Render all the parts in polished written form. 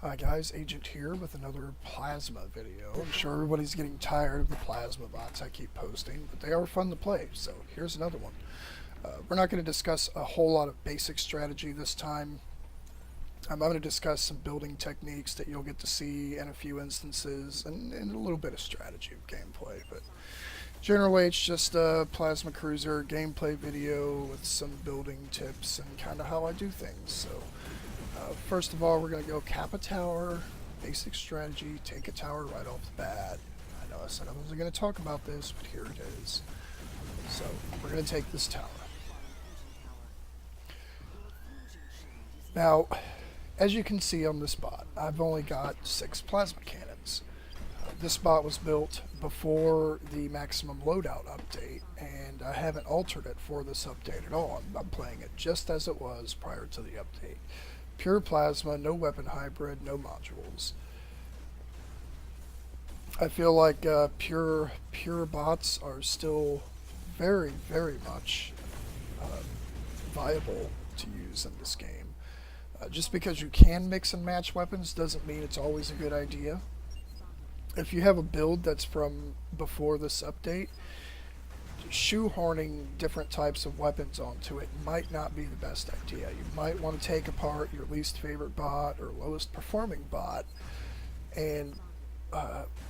Hi guys, Agent here with another plasma video. I'm sure everybody's getting tired of the plasma bots I keep posting, but they are fun to play, so here's another one. We're not going to discuss a whole lot of basic strategy this time. I'm going to discuss some building techniques that you'll get to see in a few instances, and a little bit of strategy of gameplay, but generally it's just a plasma cruiser gameplay video with some building tips and kind of how I do things. So first of all, we're going to go cap a tower, basic strategy, take a tower right off the bat. I know I said I wasn't going to talk about this, but here it is. So we're going to take this tower. Now, as you can see on this bot, I've only got 6 plasma cannons. This bot was built before the maximum loadout update, and I haven't altered it for this update at all. I'm playing it just as it was prior to the update. Pure plasma, no weapon hybrid, no modules. I feel like pure bots are still very, very much viable to use in this game. Just because you can mix and match weapons doesn't mean it's always a good idea. If you have a build that's from before this update, shoehorning different types of weapons onto it might not be the best idea. You might want to take apart your least favorite bot or lowest performing bot and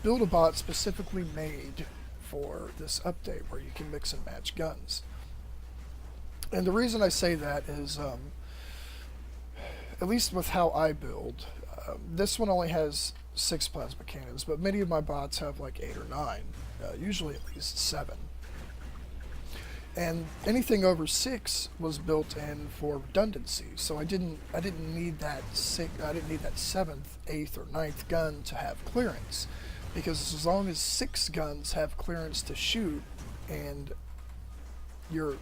build a bot specifically made for this update where you can mix and match guns. And the reason I say that is, at least with how I build, this one only has 6 plasma cannons, but many of my bots have like 8 or 9, usually at least 7. And anything over 6 was built in for redundancy, so I didn't need that 7th, 8th, or 9th gun to have clearance, because as long as 6 guns have clearance to shoot and your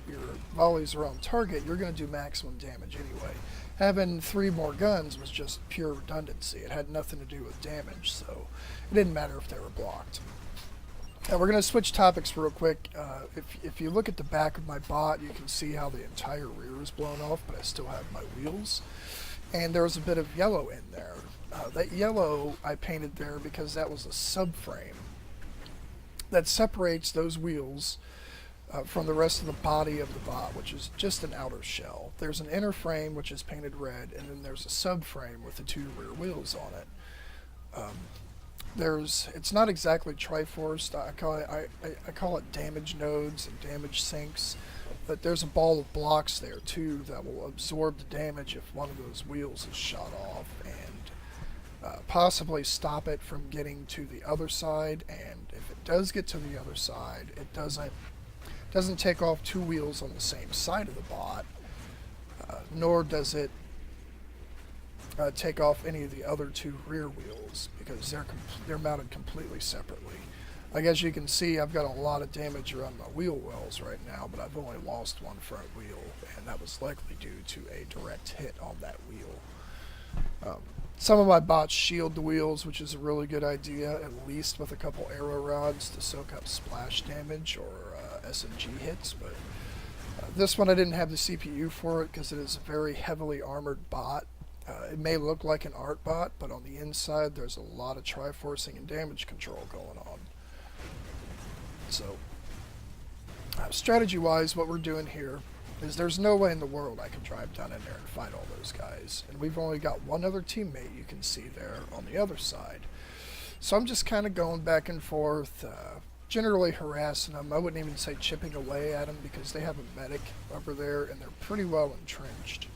volleys are on target, you're going to do maximum damage anyway. Having 3 more guns was just pure redundancy. It had nothing to do with damage, so it didn't matter if they were blocked. Now we're going to switch topics real quick. If you look at the back of my bot, you can see how the entire rear is blown off, but I still have my wheels. And there was a bit of yellow in there. That yellow I painted there because that was a subframe that separates those wheels from the rest of the body of the bot, which is just an outer shell. There's an inner frame which is painted red, and then there's a subframe with the 2 rear wheels on it. It's not exactly triforced. I call it damage nodes and damage sinks, but there's a ball of blocks there too that will absorb the damage if one of those wheels is shot off, and possibly stop it from getting to the other side. And if it does get to the other side, it doesn't take off 2 wheels on the same side of the bot, nor does it take off any of the other 2 rear wheels, because they're mounted completely separately. Like, as you can see, I've got a lot of damage around my wheel wells right now, but I've only lost 1 front wheel, and that was likely due to a direct hit on that wheel. Some of my bots shield the wheels, which is a really good idea, at least with a couple arrow rods to soak up splash damage or SMG hits, but this one I didn't have the CPU for it because it is a very heavily armored bot. It may look like an art bot, but on the inside there's a lot of triforcing and damage control going on. So, strategy-wise, what we're doing here is there's no way in the world I can drive down in there and fight all those guys. And we've only got 1 other teammate you can see there on the other side. So I'm just kind of going back and forth, generally harassing them. I wouldn't even say chipping away at them because they have a medic over there and they're pretty well entrenched.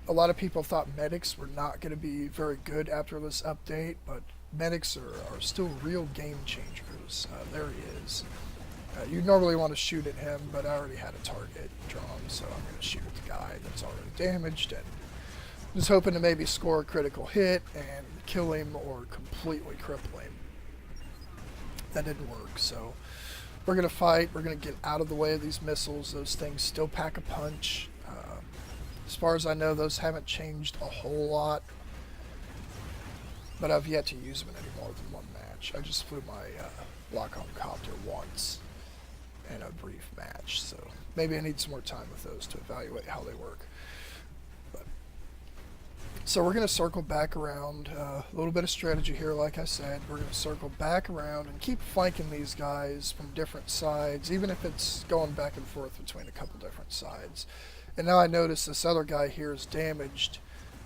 A lot of people thought medics were not going to be very good after this update, but medics are still real game changers. There he is. You normally want to shoot at him, but I already had a target drawn, so I'm going to shoot at the guy that's already damaged, and just hoping to maybe score a critical hit and kill him or completely cripple him. That didn't work, so we're going to fight. We're going to get out of the way of these missiles. Those things still pack a punch. As far as I know, those haven't changed a whole lot, but I've yet to use them in any more than 1 match. I just flew my lock-on copter once in a brief match, so maybe I need some more time with those to evaluate how they work. But So we're going to circle back around, a little bit of strategy here, like I said. We're going to circle back around and keep flanking these guys from different sides, even if it's going back and forth between a couple different sides. And now I notice this other guy here is damaged.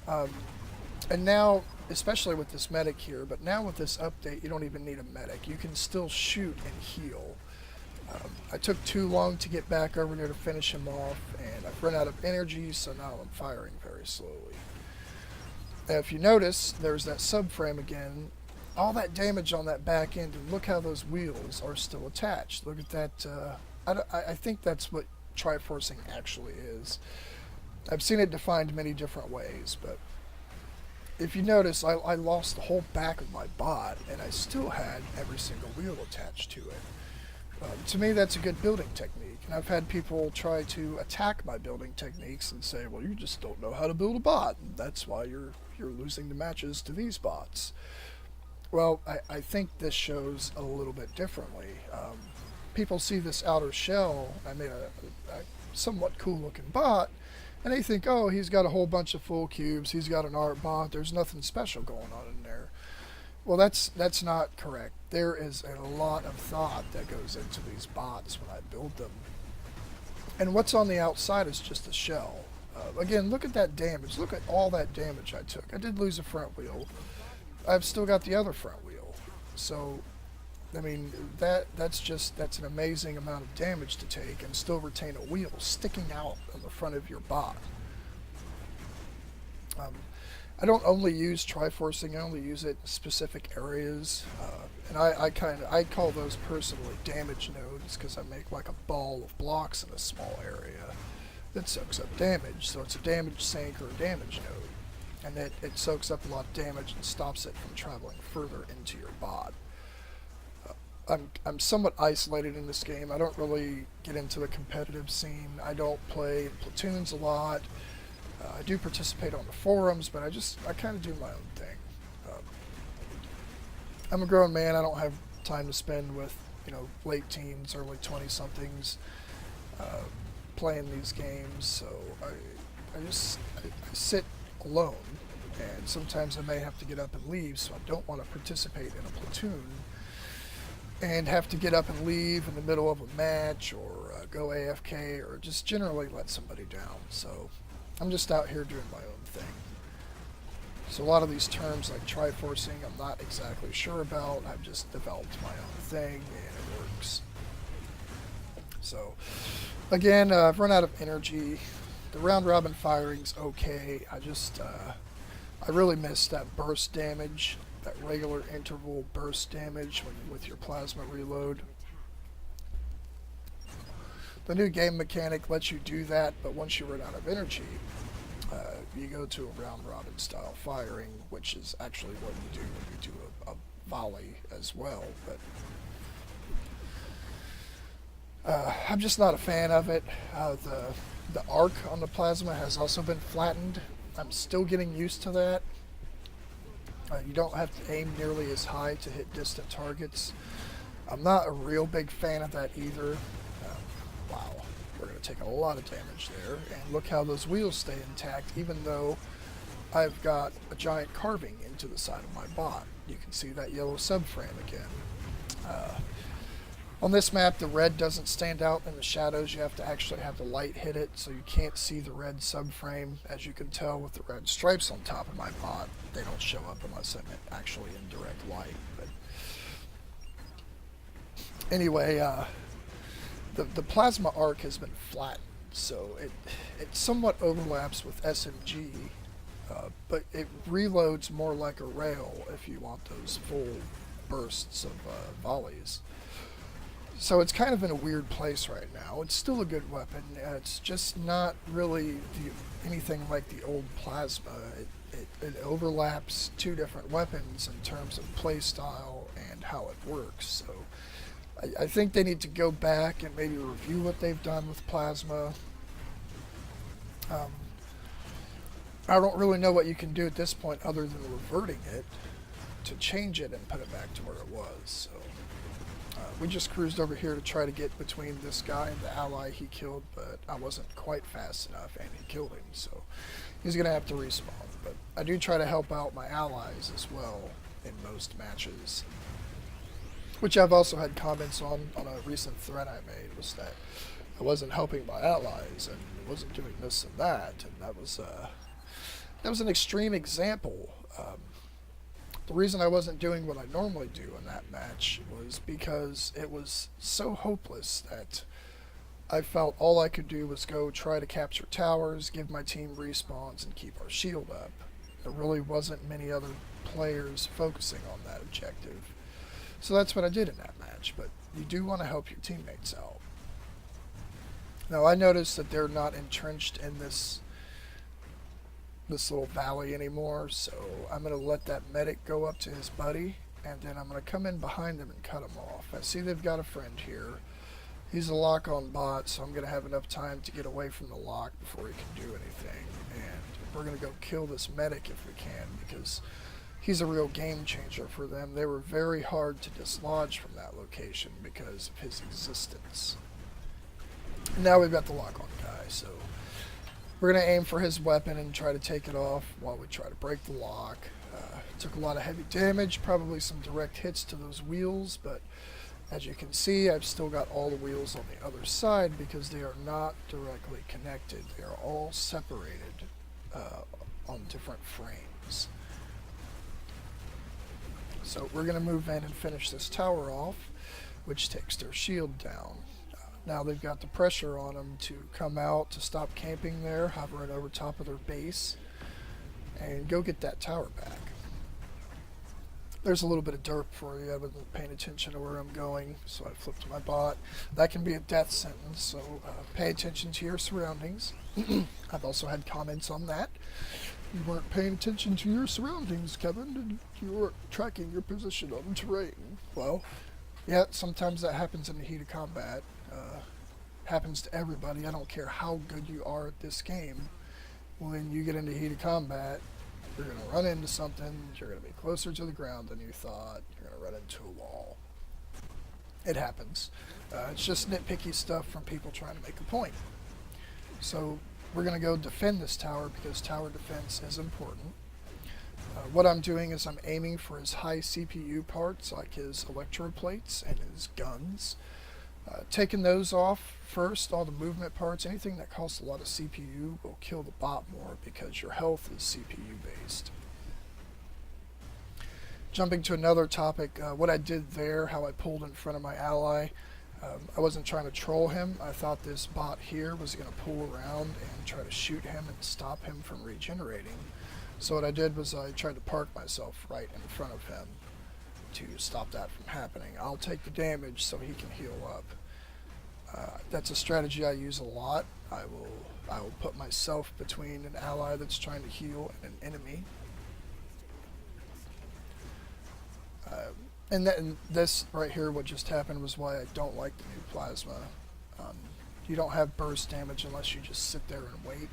And now, especially with this medic here, but now with this update, you don't even need a medic. You can still shoot and heal. I took too long to get back over there to finish him off, and I've run out of energy, so now I'm firing very slowly. Now, if you notice, there's that subframe again. All that damage on that back end, and look how those wheels are still attached. Look at that. I think that's what Triforcing actually is. I've seen it defined many different ways, but if you notice, I lost the whole back of my bot, and I still had every single wheel attached to it. To me, that's a good building technique, and I've had people try to attack my building techniques and say, well, you just don't know how to build a bot, and that's why you're losing the matches to these bots. Well, I think this shows a little bit differently. People see this outer shell. I made a somewhat cool looking bot, and they think, oh, he's got a whole bunch of full cubes, he's got an art bot, there's nothing special going on in there. Well, that's not correct. There is a lot of thought that goes into these bots when I build them. And what's on the outside is just a shell. Again, look at that damage. Look at all that damage I took. I did lose a front wheel. I've still got the other front wheel. So, I mean, that's an amazing amount of damage to take and still retain a wheel sticking out on the front of your bot. I don't only use Triforcing, I only use it in specific areas, and I call those personally damage nodes, because I make like a ball of blocks in a small area that soaks up damage. So it's a damage sink or a damage node, and it soaks up a lot of damage and stops it from traveling further into your bot. I'm somewhat isolated in this game. I don't really get into the competitive scene. I don't play in platoons a lot. I do participate on the forums, but I kind of do my own thing. I'm a grown man. I don't have time to spend with, late teens, early 20-somethings playing these games. So I sit alone, and sometimes I may have to get up and leave, so I don't want to participate in a platoon and have to get up and leave in the middle of a match, or go AFK, or just generally let somebody down. So I'm just out here doing my own thing. So a lot of these terms like Triforcing, I'm not exactly sure about. I've just developed my own thing, and it works. So, again, I've run out of energy. The round robin firing's okay. I really missed that burst damage, that regular interval burst damage with your plasma reload. The new game mechanic lets you do that, but once you run out of energy, you go to a round robin style firing, which is actually what you do when you do a volley as well. But I'm just not a fan of it. The arc on the plasma has also been flattened. I'm still getting used to that. You don't have to aim nearly as high to hit distant targets. I'm not a real big fan of that either. Wow, we're going to take a lot of damage there. And look how those wheels stay intact, even though I've got a giant carving into the side of my bot. You can see that yellow subframe again. On this map, the red doesn't stand out in the shadows. You have to actually have the light hit it, so you can't see the red subframe. As you can tell with the red stripes on top of my bot, they don't show up unless I'm actually in direct light. But anyway, the plasma arc has been flattened, so it somewhat overlaps with SMG, but it reloads more like a rail if you want those full bursts of volleys. So it's kind of in a weird place right now. It's still a good weapon. It's just not really anything like the old plasma. It overlaps two different weapons in terms of play style and how it works. So I think they need to go back and maybe review what they've done with plasma. I don't really know what you can do at this point other than reverting it to change it and put it back to where it was. So we just cruised over here to try to get between this guy and the ally he killed, but I wasn't quite fast enough, and he killed him, so he's going to have to respawn. But I do try to help out my allies as well in most matches, which I've also had comments on a recent thread I made, was that I wasn't helping my allies and wasn't doing this and that, and that was an extreme example. The reason I wasn't doing what I normally do in that match was because it was so hopeless that I felt all I could do was go try to capture towers, give my team respawns, and keep our shield up. There really wasn't many other players focusing on that objective. So that's what I did in that match, but you do want to help your teammates out. Now I noticed that they're not entrenched in this little valley anymore, so I'm going to let that medic go up to his buddy, and then I'm going to come in behind them and cut him off. I see they've got a friend here. He's a lock-on bot, so I'm going to have enough time to get away from the lock before he can do anything, and we're going to go kill this medic if we can, because he's a real game changer for them. They were very hard to dislodge from that location because of his existence. Now we've got the lock-on guy, so we're going to aim for his weapon and try to take it off while we try to break the lock. Took a lot of heavy damage, probably some direct hits to those wheels, but as you can see, I've still got all the wheels on the other side because they are not directly connected. They are all separated on different frames. So we're going to move in and finish this tower off, which takes their shield down. Now they've got the pressure on them to come out, to stop camping there, hovering over top of their base, and go get that tower back. There's a little bit of derp for you. I wasn't paying attention to where I'm going, so I flipped my bot. That can be a death sentence, so pay attention to your surroundings. I've also had comments on that. You weren't paying attention to your surroundings, Kevin, and you weren't tracking your position on the terrain. Well, yeah, sometimes that happens in the heat of combat. Happens to everybody. I don't care how good you are at this game. When you get into heated combat, you're going to run into something, you're going to be closer to the ground than you thought, you're going to run into a wall. It happens. It's just nitpicky stuff from people trying to make a point. So we're going to go defend this tower because tower defense is important. What I'm doing is I'm aiming for his high CPU parts, like his electroplates and his guns. Taking those off first, all the movement parts, anything that costs a lot of CPU will kill the bot more because your health is CPU based. Jumping to another topic, what I did there, how I pulled in front of my ally, I wasn't trying to troll him. I thought this bot here was going to pull around and try to shoot him and stop him from regenerating. So what I did was I tried to park myself right in front of him to stop that from happening. I'll take the damage so he can heal up. That's a strategy I use a lot. I will put myself between an ally that's trying to heal and an enemy. And this right here, what just happened, was why I don't like the new plasma. You don't have burst damage unless you just sit there and wait.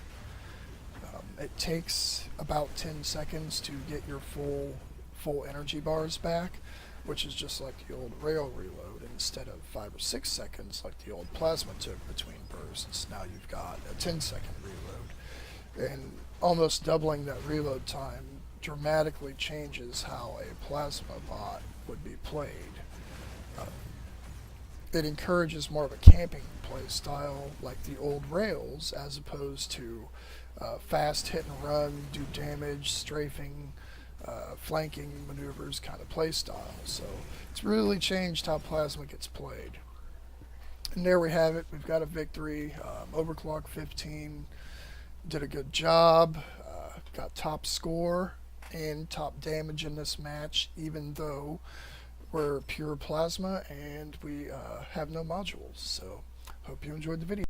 It takes about 10 seconds to get your full energy bars back, which is just like the old rail reload. Instead of 5 or 6 seconds like the old plasma took between bursts, now you've got a 10-second reload. And almost doubling that reload time dramatically changes how a plasma bot would be played. It encourages more of a camping play style like the old rails, as opposed to fast hit and run, do damage, strafing, flanking maneuvers kind of play style. So it's really changed how plasma gets played. And there we have it. We've got a victory. Overclock 15 did a good job. Got top score and top damage in this match, even though we're pure plasma and we have no modules. So hope you enjoyed the video.